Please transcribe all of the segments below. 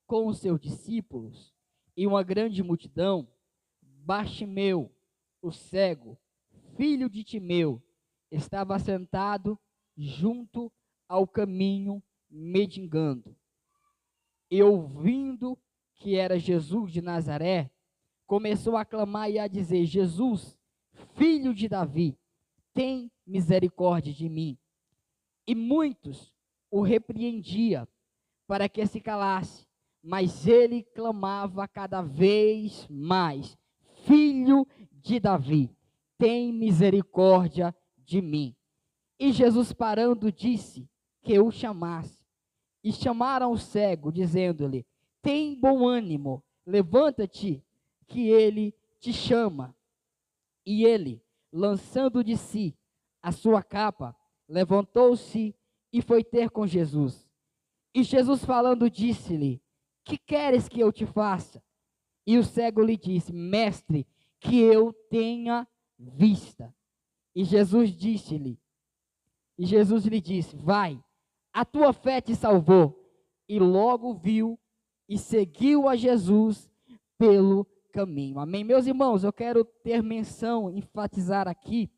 com os seus discípulos e uma grande multidão, Bartimeu, o cego, filho de Timeu, estava sentado junto ao caminho, mendigando. E ouvindo que era Jesus de Nazaré, começou a clamar e a dizer: Jesus, filho de Davi, tem misericórdia de mim. E muitos o repreendiam para que se calasse, mas ele clamava cada vez mais: Filho de Davi, tem misericórdia de mim. E Jesus, parando, disse que o chamasse. E chamaram o cego, dizendo-lhe: tem bom ânimo, levanta-te, que ele te chama. E ele, lançando de si a sua capa, levantou-se e foi ter com Jesus. E Jesus, falando, disse-lhe: que queres que eu te faça? E o cego lhe disse: mestre, que eu tenha vista. E Jesus lhe disse: vai, a tua fé te salvou. E logo viu e seguiu a Jesus pelo caminho. Amém? Meus irmãos, eu quero ter menção, enfatizar aqui,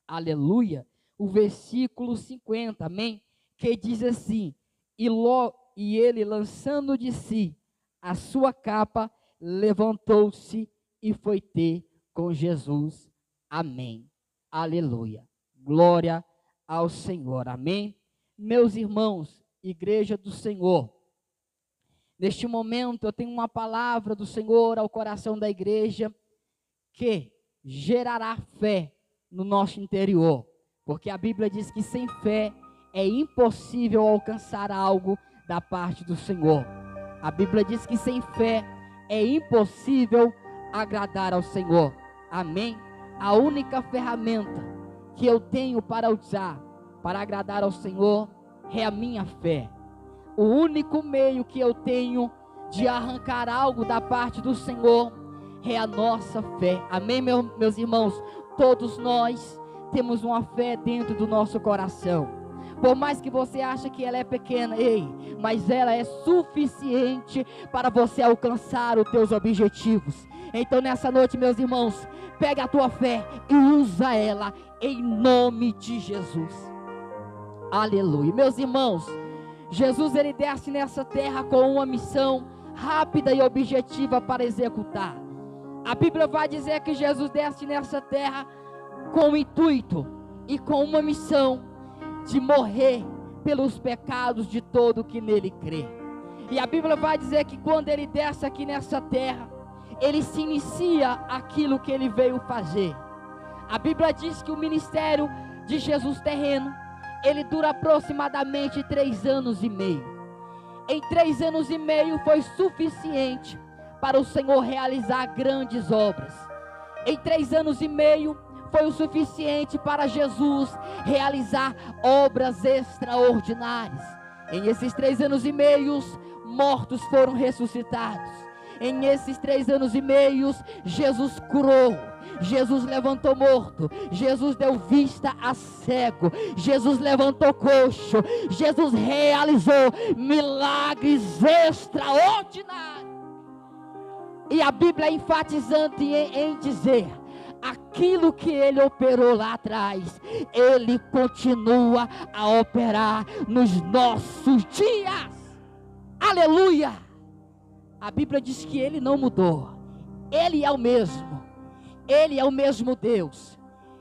aleluia, o versículo 50, amém? Que diz assim: e ele, lançando de si a sua capa, levantou-se e foi ter com Jesus. Amém. Aleluia. Glória ao Senhor. Amém. Meus irmãos, igreja do Senhor, neste momento eu tenho uma palavra do Senhor ao coração da igreja que gerará fé no nosso interior, porque a Bíblia diz que sem fé é impossível alcançar algo da parte do Senhor. A Bíblia diz que sem fé é impossível agradar ao Senhor. Amém? A única ferramenta que eu tenho para usar para agradar ao Senhor é a minha fé. O único meio que eu tenho de arrancar algo da parte do Senhor é a nossa fé. Amém, meus irmãos? Todos nós temos uma fé dentro do nosso coração. Por mais que você ache que ela é pequena, mas ela é suficiente para você alcançar os teus objetivos. Então nessa noite, meus irmãos, pega a tua fé e usa ela em nome de Jesus. Aleluia. Meus irmãos, Jesus, ele desce nessa terra com uma missão rápida e objetiva para executar. A Bíblia vai dizer que Jesus desce nessa terra com o intuito e com uma missão de morrer pelos pecados de todo que nele crê. E a Bíblia vai dizer que quando ele desce aqui nessa terra, ele se inicia aquilo que ele veio fazer. A Bíblia diz que o ministério de Jesus terreno, ele dura aproximadamente 3 anos e meio. Em 3 anos e meio foi suficiente para o Senhor realizar grandes obras. Em 3 anos e meio foi o suficiente para Jesus realizar obras extraordinárias. Em esses 3 anos e meio, mortos foram ressuscitados. Em esses 3 anos e meio, Jesus curou, Jesus levantou morto, Jesus deu vista a cego, Jesus levantou coxo, Jesus realizou milagres extraordinários. E a Bíblia é enfatizante em dizer: aquilo que ele operou lá atrás, ele continua a operar nos nossos dias. Aleluia! A Bíblia diz que ele não mudou, ele é o mesmo. Ele é o mesmo Deus,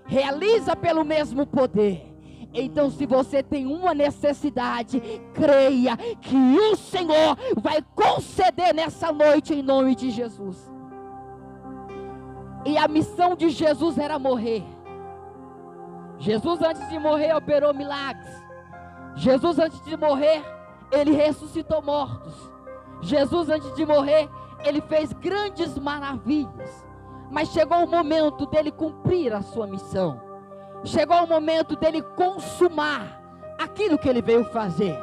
realiza pelo mesmo poder. Então, se você tem uma necessidade, creia que o Senhor vai conceder nessa noite em nome de Jesus. E a missão de Jesus era morrer. Jesus, antes de morrer, operou milagres. Jesus, antes de morrer, ele ressuscitou mortos. Jesus, antes de morrer, ele fez grandes maravilhas. Mas chegou o momento dele cumprir a sua missão. Chegou o momento dele consumar aquilo que ele veio fazer.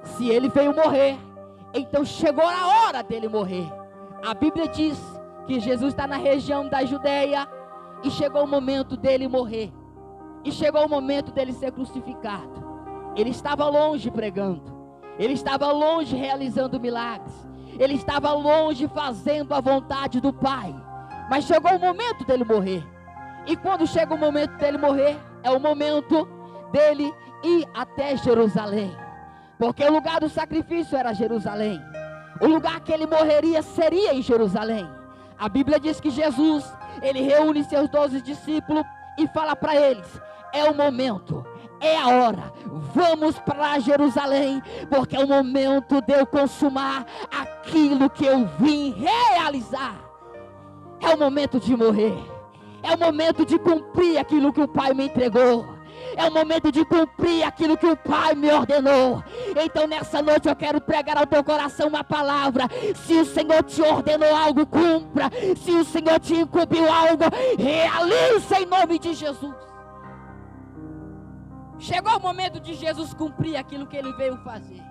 Se ele veio morrer, então chegou a hora dele morrer. A Bíblia diz que Jesus está na região da Judeia e chegou o momento dele morrer. E chegou o momento dele ser crucificado. Ele estava longe pregando. Ele estava longe realizando milagres. Ele estava longe fazendo a vontade do Pai. Mas chegou o momento dele morrer. E quando chega o momento dele morrer, é o momento dele ir até Jerusalém. Porque o lugar do sacrifício era Jerusalém. O lugar que ele morreria seria em Jerusalém. A Bíblia diz que Jesus, ele reúne seus 12 discípulos e fala para eles: é o momento, é a hora, vamos para Jerusalém, porque é o momento de eu consumar aquilo que eu vim realizar. É o momento de morrer, é o momento de cumprir aquilo que o Pai me entregou, é o momento de cumprir aquilo que o Pai me ordenou. Então nessa noite eu quero pregar ao teu coração uma palavra: se o Senhor te ordenou algo, cumpra. Se o Senhor te incumbiu algo, realize em nome de Jesus. Chegou o momento de Jesus cumprir aquilo que ele veio fazer.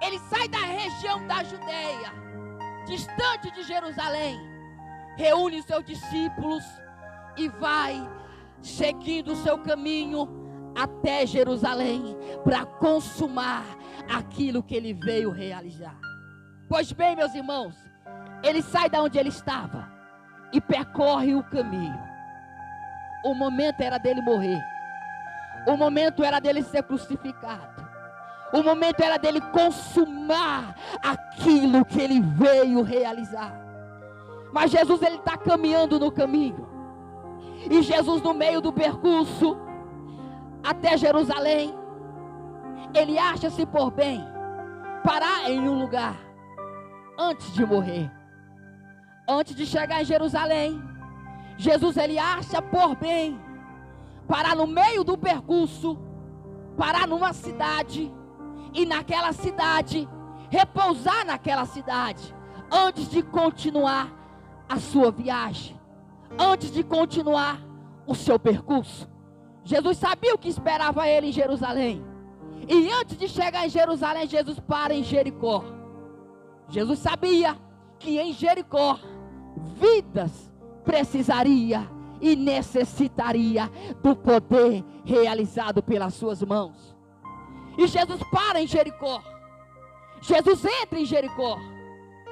Ele sai da região da Judeia, distante de Jerusalém, reúne os seus discípulos e vai seguindo o seu caminho até Jerusalém para consumar aquilo que ele veio realizar. Pois bem, meus irmãos, ele sai da onde ele estava e percorre o caminho. O momento era dele morrer. O momento era dele ser crucificado. O momento era dele consumar aquilo que ele veio realizar. Mas Jesus, ele está caminhando no caminho. E Jesus, no meio do percurso até Jerusalém, ele acha-se por bem parar em um lugar antes de morrer. Antes de chegar em Jerusalém, Jesus, ele acha por bem parar no meio do percurso, parar numa cidade, e naquela cidade, repousar naquela cidade, antes de continuar a sua viagem, antes de continuar o seu percurso. Jesus sabia o que esperava ele em Jerusalém, e antes de chegar em Jerusalém, Jesus para em Jericó. Jesus sabia que em Jericó, vidas precisaria e necessitaria do poder realizado pelas suas mãos. E Jesus para em Jericó. Jesus entra em Jericó,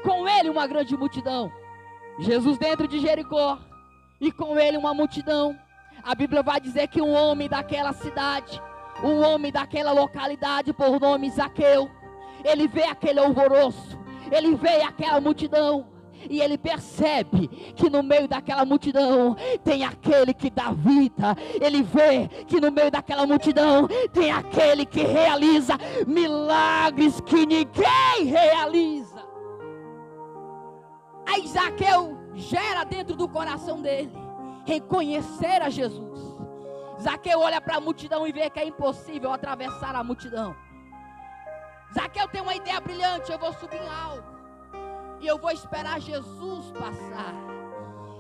com ele uma grande multidão. Jesus dentro de Jericó, e com ele uma multidão. A Bíblia vai dizer que um homem daquela cidade, um homem daquela localidade, por nome Zaqueu, ele vê aquele alvoroço, ele vê aquela multidão, e ele percebe que no meio daquela multidão tem aquele que dá vida. Ele vê que no meio daquela multidão tem aquele que realiza milagres que ninguém realiza. Aí Zaqueu gera dentro do coração dele reconhecer a Jesus. Zaqueu olha para a multidão e vê que é impossível atravessar a multidão. Zaqueu tem uma ideia brilhante: eu vou subir em algo e eu vou esperar Jesus passar.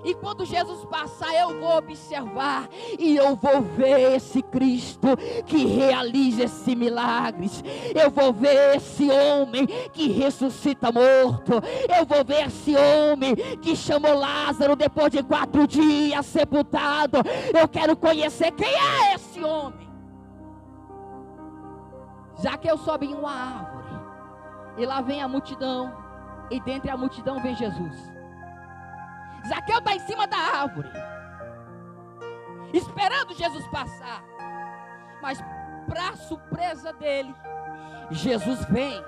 E quando Jesus passar, eu vou observar e eu vou ver esse Cristo que realiza esses milagres. Eu vou ver esse homem que ressuscita morto. Eu vou ver esse homem que chamou Lázaro depois de 4 dias sepultado. Eu quero conhecer quem é esse homem. Zaqueu sobe em uma árvore, e lá vem a multidão. E dentre a multidão vem Jesus. Zaqueu está em cima da árvore, esperando Jesus passar. Mas para surpresa dele, Jesus vem.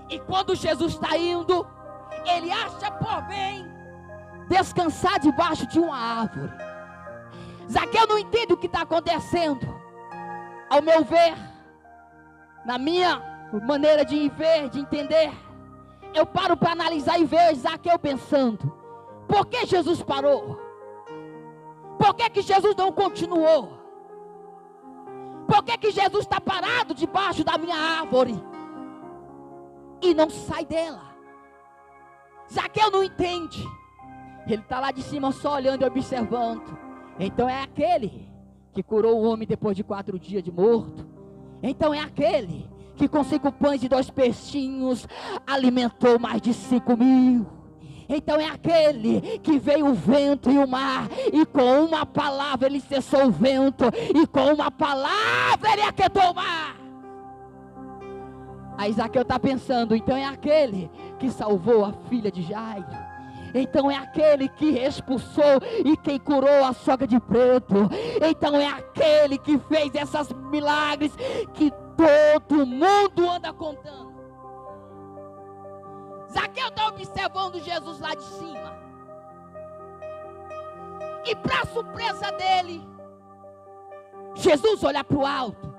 E quando Jesus está indo, ele acha por bem descansar debaixo de uma árvore. Zaqueu não entende o que está acontecendo. Ao meu ver, na minha maneira de ver, de entender, eu paro para analisar e ver Zaqueu pensando: por que Jesus parou? Por que Jesus não continuou? Por que Jesus está parado debaixo da minha árvore e não sai dela? Zaqueu não entende. Ele está lá de cima só olhando e observando. Então é aquele que curou o homem depois de 4 dias de morto. Então é aquele que com 5 pães e 2 peixinhos alimentou mais de 5.000. Então é aquele que veio o vento e o mar, e com uma palavra ele cessou o vento, e com uma palavra ele aquietou o mar. Aí Zaqueu está pensando, então é aquele que salvou a filha de Jairo. Então é aquele que expulsou e quem curou a sogra de preto. Então é aquele que fez esses milagres que todo mundo anda contando. Zaqueu está observando Jesus lá de cima. E para surpresa dele, Jesus olha para o alto.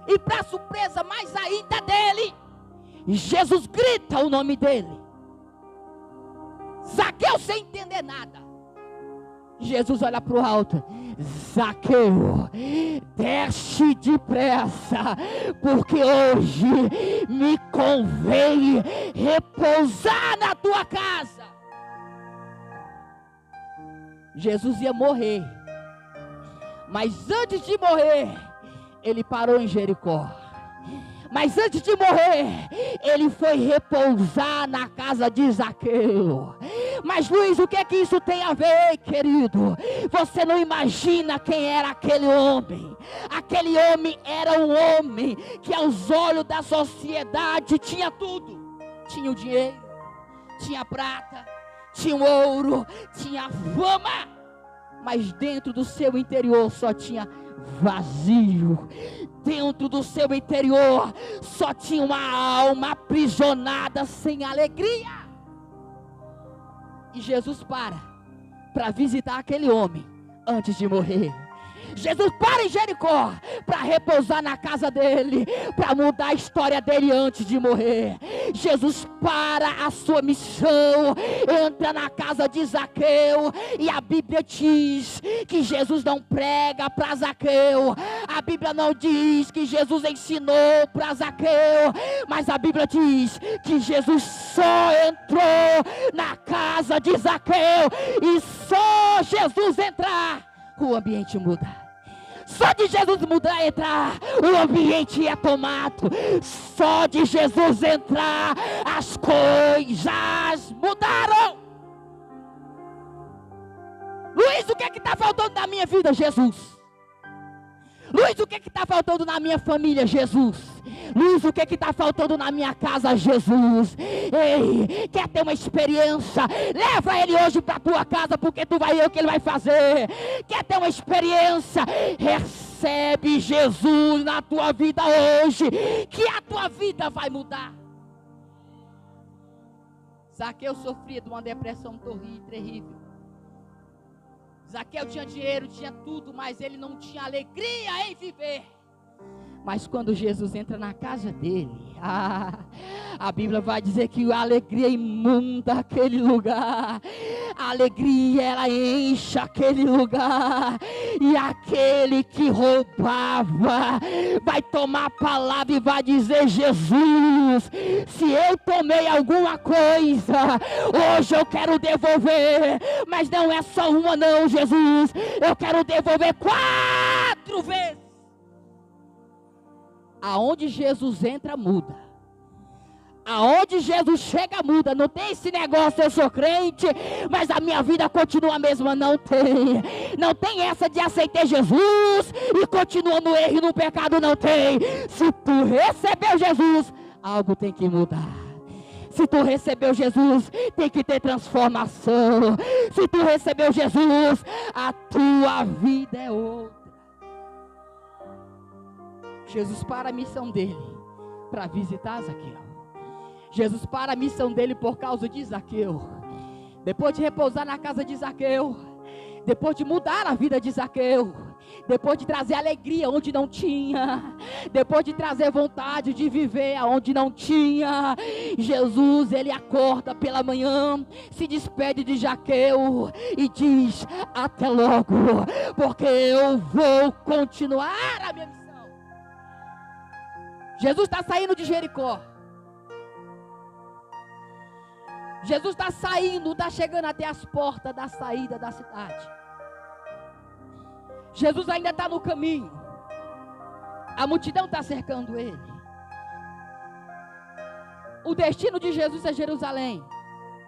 E para surpresa mais ainda dele, Jesus grita o nome dele. Zaqueu sem entender nada. Jesus olha para o alto. Zaqueu, desce depressa, porque hoje me convém repousar na tua casa. Jesus ia morrer, mas antes de morrer, ele parou em Jericó. Mas antes de morrer, ele foi repousar na casa de Zaqueu. Mas Luiz, o que é que isso tem a ver, querido? Você não imagina quem era aquele homem. Aquele homem era um homem que aos olhos da sociedade tinha tudo. Tinha o dinheiro, tinha a prata, tinha o ouro, tinha a fama. Mas dentro do seu interior só tinha vazio. Dentro do seu interior só tinha uma alma aprisionada sem alegria. E Jesus para visitar aquele homem antes de morrer. Jesus para em Jericó para repousar na casa dele, para mudar a história dele antes de morrer. Jesus para a sua missão, entra na casa de Zaqueu, e a Bíblia diz que Jesus não prega para Zaqueu, a Bíblia não diz que Jesus ensinou para Zaqueu, mas a Bíblia diz que Jesus só entrou na casa de Zaqueu, e só Jesus entrar, o ambiente muda. Só de Jesus entrar, o ambiente é tomado. Só de Jesus entrar, as coisas mudaram. Luiz, o que está faltando na minha vida? Jesus. Luiz, o que está faltando na minha família? Jesus. Luiz, o que está faltando na minha casa? Jesus. Ei, quer ter uma experiência? Leva ele hoje para a tua casa, porque tu vai ver o que ele vai fazer. Quer ter uma experiência? Recebe Jesus na tua vida hoje, que a tua vida vai mudar. Zaqueu sofria de uma depressão terrível. Zaqueu tinha dinheiro, tinha tudo, mas ele não tinha alegria em viver. Mas quando Jesus entra na casa dele, a Bíblia vai dizer que a alegria inunda aquele lugar. A alegria, ela enche aquele lugar. E aquele que roubava vai tomar a palavra e vai dizer: Jesus, se eu tomei alguma coisa, hoje eu quero devolver. Mas não é só uma não, Jesus, eu quero devolver 4 vezes. Aonde Jesus entra, muda. Aonde Jesus chega, muda. Não tem esse negócio, eu sou crente, mas a minha vida continua a mesma. Não tem. Não tem essa de aceitar Jesus e continua no erro e no pecado. Não tem. Se tu recebeu Jesus, algo tem que mudar. Se tu recebeu Jesus, tem que ter transformação. Se tu recebeu Jesus, a tua vida é outra. Jesus para a missão dele, para visitar Zaqueu. Jesus para a missão dele por causa de Zaqueu. Depois de repousar na casa de Zaqueu, depois de mudar a vida de Zaqueu, depois de trazer alegria onde não tinha, depois de trazer vontade de viver aonde não tinha, Jesus, ele acorda pela manhã, se despede de Zaqueu e diz: até logo, porque eu vou continuar a minha missão. Jesus está saindo de Jericó. Jesus está saindo, está chegando até as portas da saída da cidade. Jesus ainda está no caminho. A multidão está cercando ele. O destino de Jesus é Jerusalém.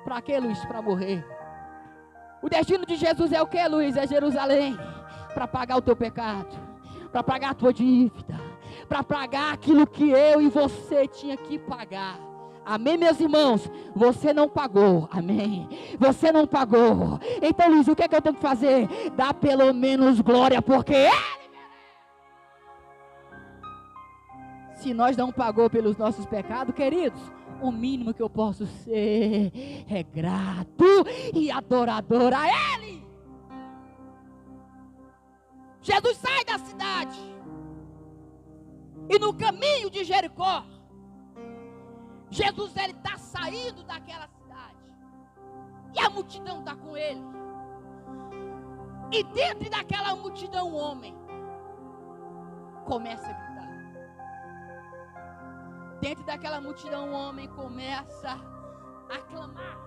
Para que, Luiz? Para morrer. O destino de Jesus é o que, Luiz? É Jerusalém. Para pagar o teu pecado, para pagar a tua dívida, para pagar aquilo que eu e você tinha que pagar. Amém, meus irmãos? Você não pagou, amém? Você não pagou. Então, Luiz, o que é que eu tenho que fazer? Dá pelo menos glória, porque Ele merece. Se nós não pagou pelos nossos pecados, queridos, o mínimo que eu posso ser é grato e adorador a Ele. Jesus sai da cidade, e no caminho de Jericó, Jesus ele está saindo daquela cidade, e a multidão está com ele, e dentro daquela multidão um homem começa a gritar. Dentro daquela multidão um homem começa a clamar.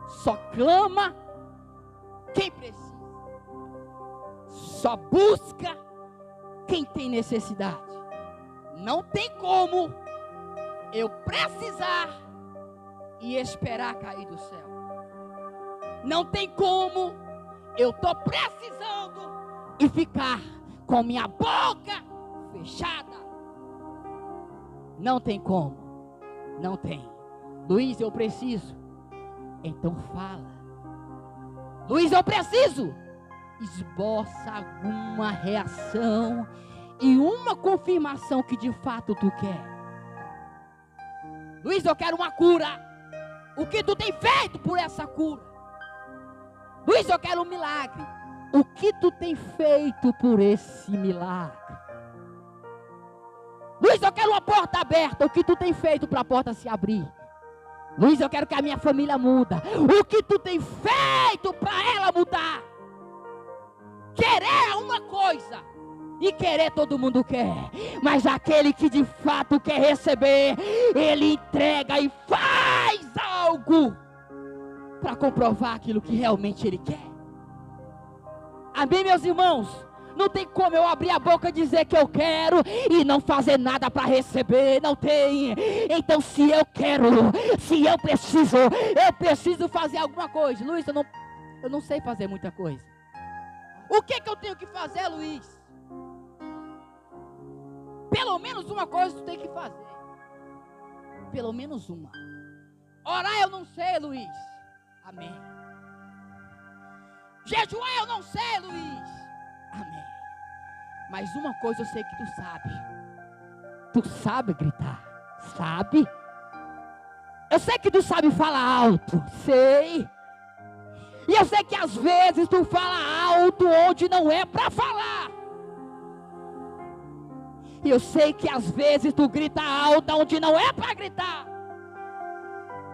Só clama quem precisa, só busca quem tem necessidade. Não tem como eu precisar e esperar cair do céu. Não tem como eu estou precisando e ficar com minha boca fechada. Não tem como. Não tem. Luiz, eu preciso. Então fala. Luiz, eu preciso. Esboça alguma reação e uma confirmação que de fato tu quer. Luiz, eu quero uma cura. O que tu tem feito por essa cura? Luiz, eu quero um milagre. O que tu tem feito por esse milagre? Luiz, eu quero uma porta aberta. O que tu tem feito para a porta se abrir? Luiz, eu quero que a minha família muda. O que tu tem feito para ela mudar? Querer é uma coisa, e querer todo mundo quer, mas aquele que de fato quer receber, ele entrega e faz algo para comprovar aquilo que realmente ele quer. Amém, meus irmãos? Não tem como eu abrir a boca e dizer que eu quero e não fazer nada para receber. Não tem. Então, se eu quero, se eu preciso fazer alguma coisa. Luiz, eu não sei fazer muita coisa. O que eu tenho que fazer, Luiz? Pelo menos uma coisa tu tem que fazer. Pelo menos uma. Orar eu não sei, Luiz. Amém. Jejuar eu não sei, Luiz. Amém. Mas uma coisa eu sei que tu sabe. Tu sabe gritar. Sabe? Eu sei que tu sabe falar alto. Sei. E eu sei que às vezes tu fala alto onde não é para falar. E eu sei que às vezes tu grita alto onde não é para gritar.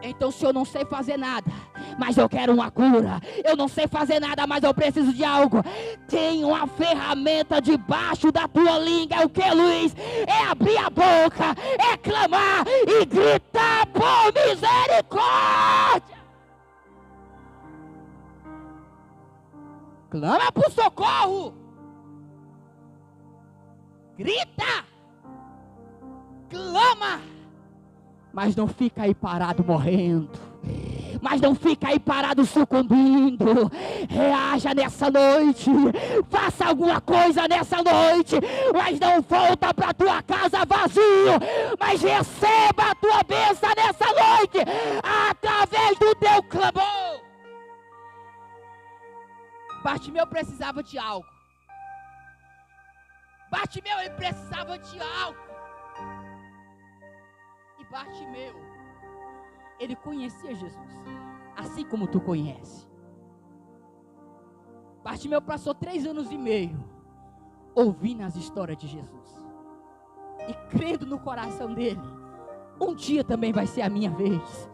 Então, se eu não sei fazer nada, mas eu quero uma cura, eu não sei fazer nada, mas eu preciso de algo, tem uma ferramenta debaixo da tua língua. É o que, Luiz? É abrir a boca, é clamar e gritar por misericórdia. Clama por socorro. Grita. Clama. Mas não fica aí parado morrendo. Mas não fica aí parado sucumbindo. Reaja nessa noite. Faça alguma coisa nessa noite. Mas não volta para tua casa vazio. Mas receba a tua bênção nessa noite. Através do teu clamor. Bartimeu precisava de algo. Bartimeu, ele precisava de algo. E Bartimeu, ele conhecia Jesus, assim como tu conhece. Bartimeu passou 3 anos e meio ouvindo as histórias de Jesus e crendo no coração dele. Um dia também vai ser a minha vez.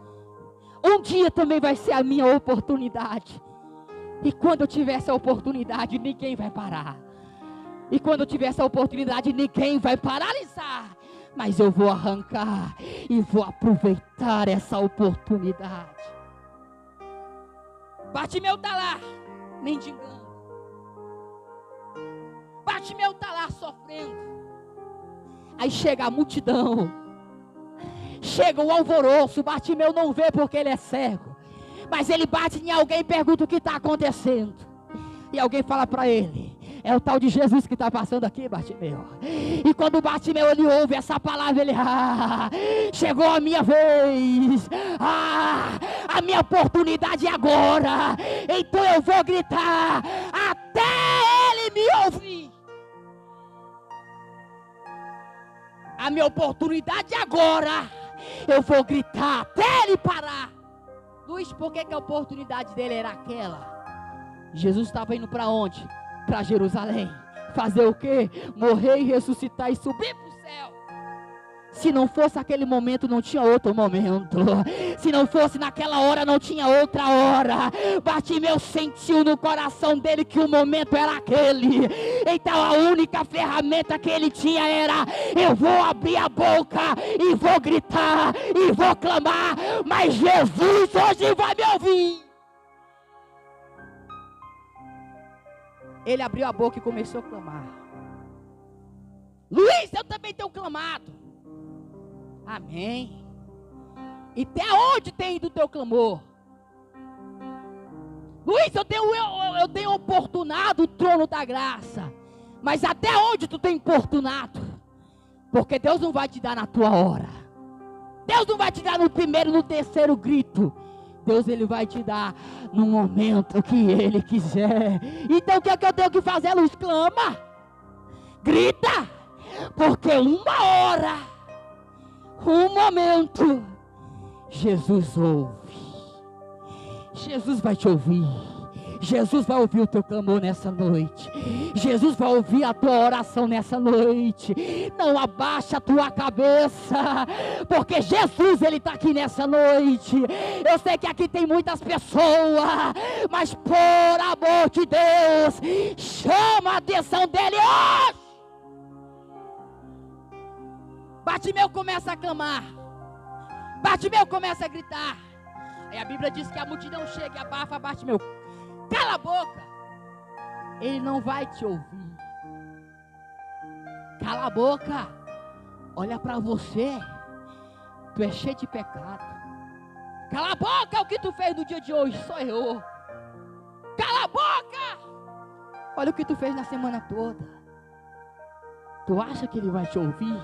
Um dia também vai ser a minha oportunidade. E quando eu tiver essa oportunidade, ninguém vai parar. E quando eu tiver essa oportunidade, ninguém vai paralisar. Mas eu vou arrancar e vou aproveitar essa oportunidade. Bartimeu está lá, mendigando. Bartimeu está lá sofrendo. Aí chega a multidão. Chega o alvoroço. Bartimeu não vê porque ele é cego. Mas ele bate em alguém e pergunta o que está acontecendo. E alguém fala para ele: É o tal de Jesus que está passando aqui, Bartimeu. E quando Bartimeu ele ouve essa palavra, ele, chegou a minha vez, a minha oportunidade é agora, então eu vou gritar até ele me ouvir. A minha oportunidade é agora, eu vou gritar até ele parar. Luiz, por que a oportunidade dele era aquela? Jesus estava indo para onde? Para Jerusalém. Fazer o quê? Morrer e ressuscitar e subir para o céu. Se não fosse aquele momento, não tinha outro momento. Se não fosse naquela hora, não tinha outra hora. Bartimeu sentiu no coração dele que o momento era aquele. Então a única ferramenta que ele tinha era: eu vou abrir a boca e vou gritar e vou clamar, mas Jesus hoje vai me ouvir. Ele abriu a boca e começou a clamar. Luiz, eu também tenho clamado. Amém. E até onde tem ido o teu clamor? Luiz, eu tenho oportunado o trono da graça. Mas até onde tu tem importunado? Porque Deus não vai te dar na tua hora. Deus não vai te dar no primeiro, no terceiro grito. Deus ele vai te dar no momento que Ele quiser. Então o que é que eu tenho que fazer, Luiz? Clama, grita, porque uma hora, um momento, Jesus ouve. Jesus vai te ouvir. Jesus vai ouvir o teu clamor nessa noite. Jesus vai ouvir a tua oração nessa noite. Não abaixa a tua cabeça, porque Jesus ele está aqui nessa noite. Eu sei que aqui tem muitas pessoas, mas por amor de Deus, chama a atenção dele hoje. Bartimeu começa a clamar. Bartimeu começa a gritar. Aí a Bíblia diz que a multidão chega e abafa Bartimeu. Cala a boca. Ele não vai te ouvir. Cala a boca. Olha para você. Tu é cheio de pecado. Cala a boca. O que tu fez no dia de hoje só errou. Cala a boca. Olha o que tu fez na semana toda. Tu acha que ele vai te ouvir?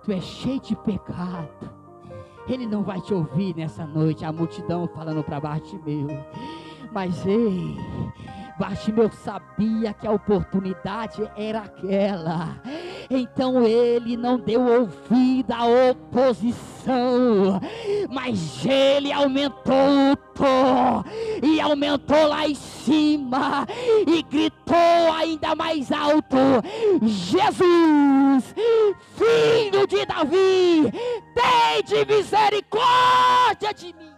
Tu é cheio de pecado. Ele não vai te ouvir nessa noite. A multidão falando para Bartimeu. Mas ei, Bartimeu sabia que a oportunidade era aquela. Então ele não deu ouvido à oposição, mas ele aumentou o tom, e aumentou lá em cima, e gritou ainda mais alto: Jesus, filho de Davi, tem de misericórdia de mim.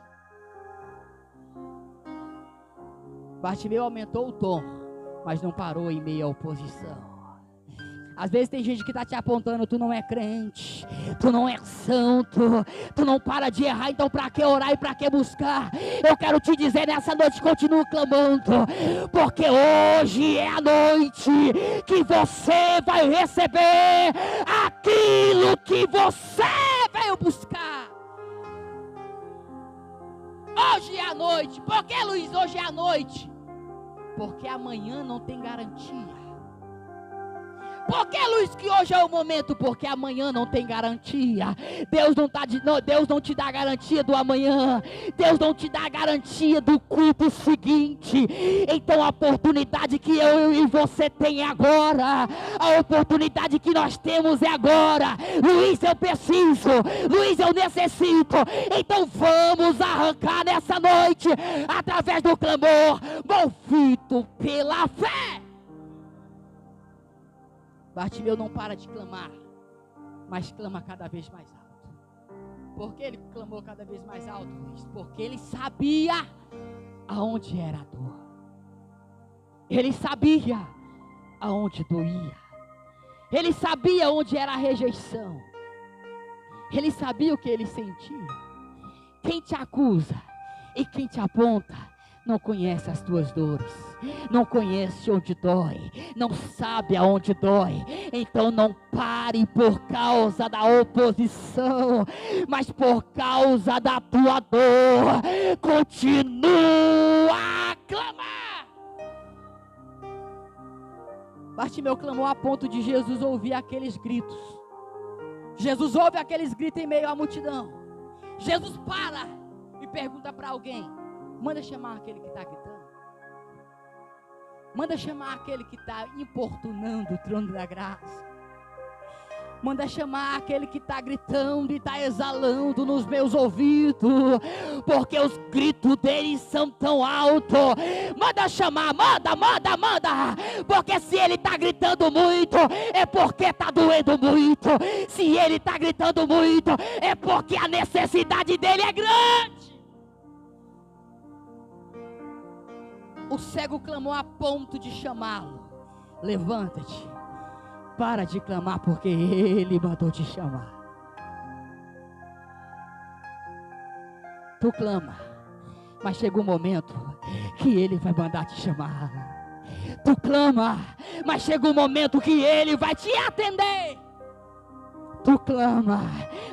Bartimeu aumentou o tom, mas não parou em meio à oposição. Às vezes tem gente que está te apontando: tu não é crente, tu não é santo, tu não para de errar, então para que orar e para que buscar? Eu quero te dizer nessa noite: continue clamando, porque hoje é a noite que você vai receber aquilo que você veio buscar. Hoje é a noite. Por que, Luiz, hoje é a noite? Porque amanhã não tem garantia. Por que, Luiz, que hoje é o momento? Porque amanhã não tem garantia. Deus não te dá garantia do amanhã. Deus não te dá garantia do culto seguinte. Então a oportunidade que eu e você tem é agora. A oportunidade que nós temos é agora. Luiz, eu preciso. Luiz, eu necessito. Então vamos arrancar nessa noite, através do clamor, movido pela fé. Bartimeu não para de clamar, mas clama cada vez mais alto. Por que ele clamou cada vez mais alto, Luiz? Porque ele sabia aonde era a dor. Ele sabia aonde doía. Ele sabia onde era a rejeição. Ele sabia o que ele sentia. Quem te acusa e quem te aponta não conhece as tuas dores, não conhece onde dói, não sabe aonde dói. Então não pare por causa da oposição, mas por causa da tua dor, continua a clamar. Bartimeu clamou a ponto de Jesus ouvir aqueles gritos. Jesus ouve aqueles gritos em meio à multidão. Jesus para e pergunta para alguém: manda chamar aquele que está gritando. Manda chamar aquele que está importunando o trono da graça. Manda chamar aquele que está gritando e está exalando nos meus ouvidos, porque os gritos deles são tão altos. Manda chamar, manda, porque se ele está gritando muito, é porque está doendo muito. Se ele está gritando muito, é porque a necessidade dele é grande. O cego clamou a ponto de chamá-lo: levanta-te, para de clamar, porque ele mandou te chamar. Tu clama, mas chega um momento que ele vai mandar te chamar. Tu clama, mas chega um momento que ele vai te atender. Tu clama,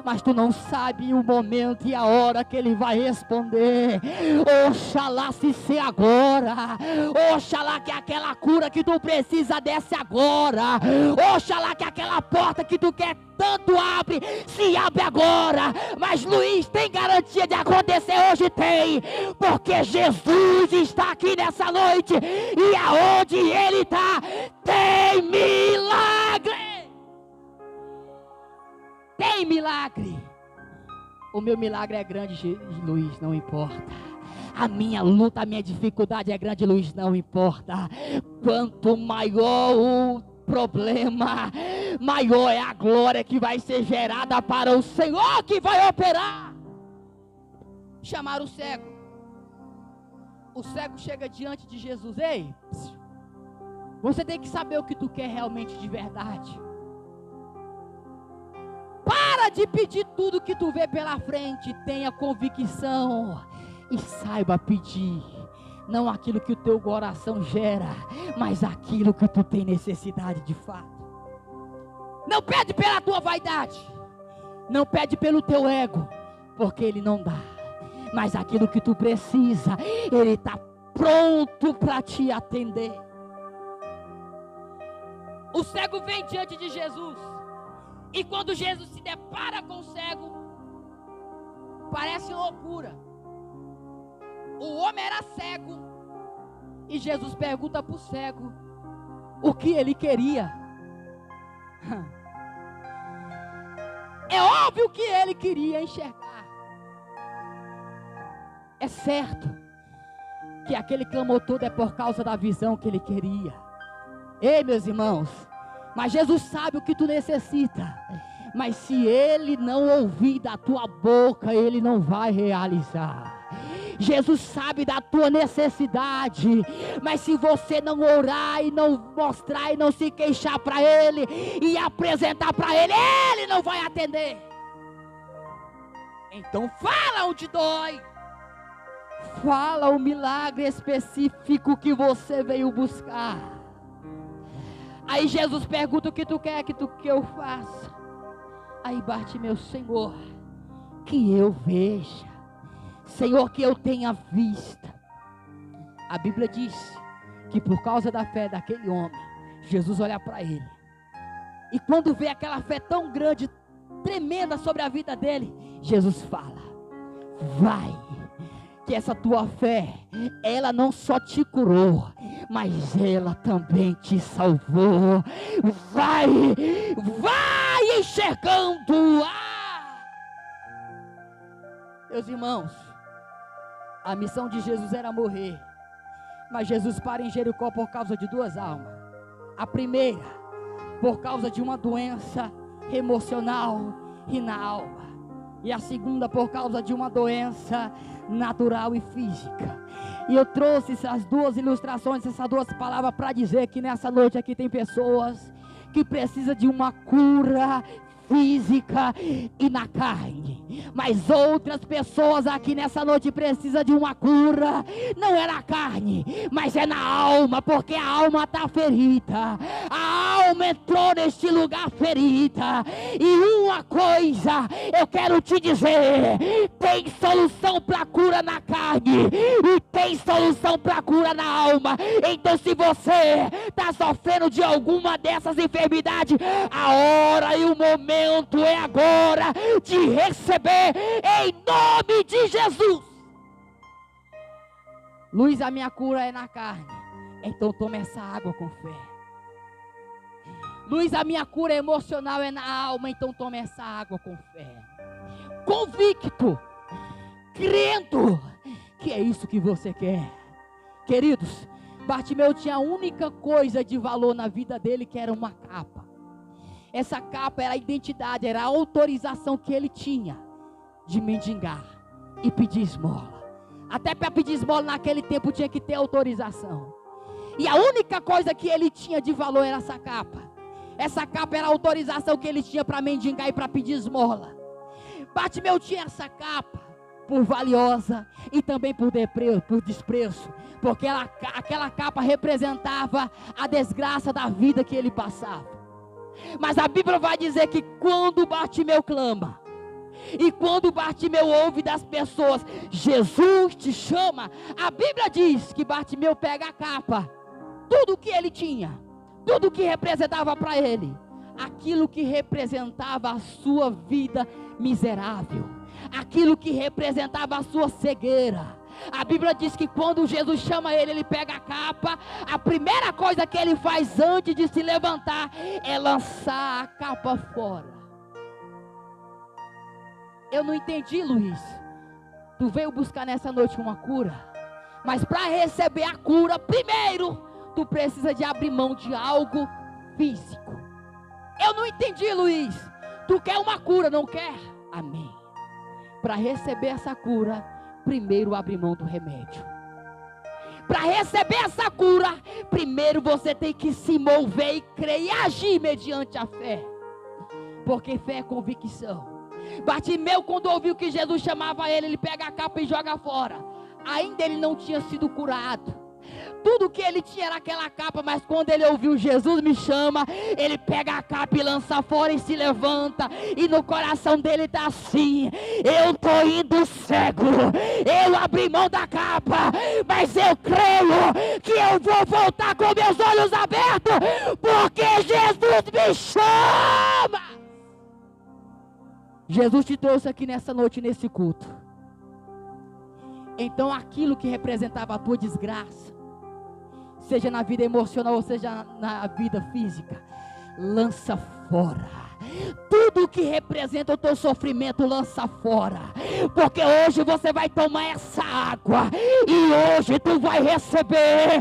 mas tu não sabe o momento e a hora que ele vai responder. Oxalá se ser agora. Oxalá que aquela cura que tu precisa desce agora. Oxalá que aquela porta que tu quer tanto abre, se abre agora. Mas Luiz, tem garantia de acontecer hoje? Tem, porque Jesus está aqui nessa noite, e aonde ele está tem milagre. Tem milagre. O meu milagre é grande, Luiz, não importa. A minha luta, a minha dificuldade é grande, Luiz, não importa. Quanto maior o problema, maior é a glória que vai ser gerada para o Senhor que vai operar. Chamaram o cego. O cego chega diante de Jesus. Ei, você tem que saber o que tu quer realmente de verdade. Para de pedir tudo que tu vê pela frente. Tenha convicção e saiba pedir, não aquilo que o teu coração gera, mas aquilo que tu tem necessidade de fato. Não pede pela tua vaidade, não pede pelo teu ego, porque ele não dá. Mas aquilo que tu precisa, ele está pronto para te atender. O cego vem diante de Jesus. E quando Jesus se depara com o cego, parece loucura. O homem era cego, e Jesus pergunta para o cego o que ele queria. É óbvio que ele queria enxergar. É certo que aquele clamor todo é por causa da visão que ele queria. Ei, meus irmãos, mas Jesus sabe o que tu necessita. Mas se ele não ouvir da tua boca, ele não vai realizar. Jesus sabe da tua necessidade, mas se você não orar e não mostrar e não se queixar para ele e apresentar para ele, ele não vai atender. Então fala onde dói. Fala o milagre específico que você veio buscar. Aí Jesus pergunta: o que tu quer que eu faça? Aí Bartimeu: Senhor, que eu veja. Senhor, que eu tenha vista. A Bíblia diz que por causa da fé daquele homem, Jesus olha para ele. E quando vê aquela fé tão grande, tremenda sobre a vida dele, Jesus fala: vai, que essa tua fé, ela não só te curou, mas ela também te salvou. Vai enxergando. Meus irmãos, a missão de Jesus era morrer, mas Jesus para em Jericó por causa de duas almas. A primeira, por causa de uma doença emocional e na alma, e a segunda por causa de uma doença natural e física. E eu trouxe essas duas ilustrações, essas duas palavras para dizer que nessa noite aqui tem pessoas que precisam de uma cura física e na carne, mas outras pessoas aqui nessa noite precisam de uma cura, não é na carne, mas é na alma, porque a alma está ferida, a alma entrou neste lugar ferida. E uma coisa eu quero te dizer: tem solução para cura na carne e tem solução para cura na alma. Então, se você está sofrendo de alguma dessas enfermidades, a hora e o momento é agora de receber em nome de Jesus. Luiz, a minha cura é na carne, então tome essa água com fé. Luiz, a minha cura emocional é na alma, então tome essa água com fé. Convicto, crendo que é isso que você quer. Queridos, Bartimeu tinha a única coisa de valor na vida dele, que era uma capa. Essa capa era a identidade, era a autorização que ele tinha de mendigar e pedir esmola. Até para pedir esmola naquele tempo tinha que ter autorização. E a única coisa que ele tinha de valor era essa capa. Essa capa era a autorização que ele tinha para mendigar e para pedir esmola. Bartimeu tinha essa capa por valiosa e também por desprezo, porque aquela capa representava a desgraça da vida que ele passava. Mas a Bíblia vai dizer que quando Bartimeu clama, e quando Bartimeu ouve das pessoas: Jesus te chama, a Bíblia diz que Bartimeu pega a capa, tudo que ele tinha, tudo que representava para ele, aquilo que representava a sua vida miserável, aquilo que representava a sua cegueira. A Bíblia diz que quando Jesus chama ele, ele pega a capa, a primeira coisa que ele faz antes de se levantar é lançar a capa fora. Eu não entendi, Luiz. Tu veio buscar nessa noite uma cura, mas para receber a cura, primeiro, tu precisa de abrir mão de algo físico. Eu não entendi, Luiz. Tu quer uma cura, não quer? Amém. Para receber essa cura, primeiro abre mão do remédio. Para receber essa cura, primeiro você tem que se mover e crer e agir mediante a fé. Porque fé é convicção. Bartimeu, quando ouviu que Jesus chamava ele, ele pega a capa e joga fora. Ainda ele não tinha sido curado. Tudo que ele tinha era aquela capa, mas quando ele ouviu Jesus me chama, ele pega a capa e lança fora e se levanta. E no coração dele está assim: eu estou indo cego, eu abri mão da capa, mas eu creio que eu vou voltar com meus olhos abertos, porque Jesus me chama. Jesus te trouxe aqui nessa noite, nesse culto. Então aquilo que representava a tua desgraça, seja na vida emocional ou seja na vida física, lança fora. Tudo que representa o teu sofrimento, lança fora. Porque hoje você vai tomar essa água e hoje tu vai receber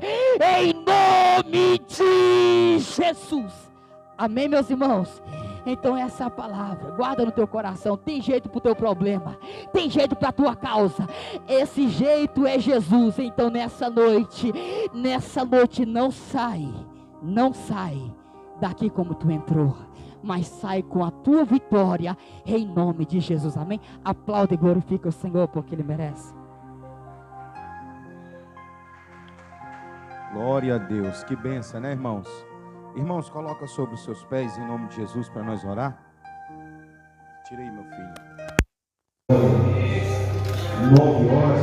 em nome de Jesus. Amém, meus irmãos? Então essa palavra, guarda no teu coração. Tem jeito para o teu problema, tem jeito para a tua causa. Esse jeito é Jesus. Então nessa noite não sai daqui como tu entrou, mas sai com a tua vitória em nome de Jesus. Amém? Aplaude e glorifica o Senhor, porque Ele merece. Glória a Deus, que bênção, né, irmãos? Irmãos, coloca sobre os seus pés em nome de Jesus para nós orar. Tira aí, meu filho. 9 horas.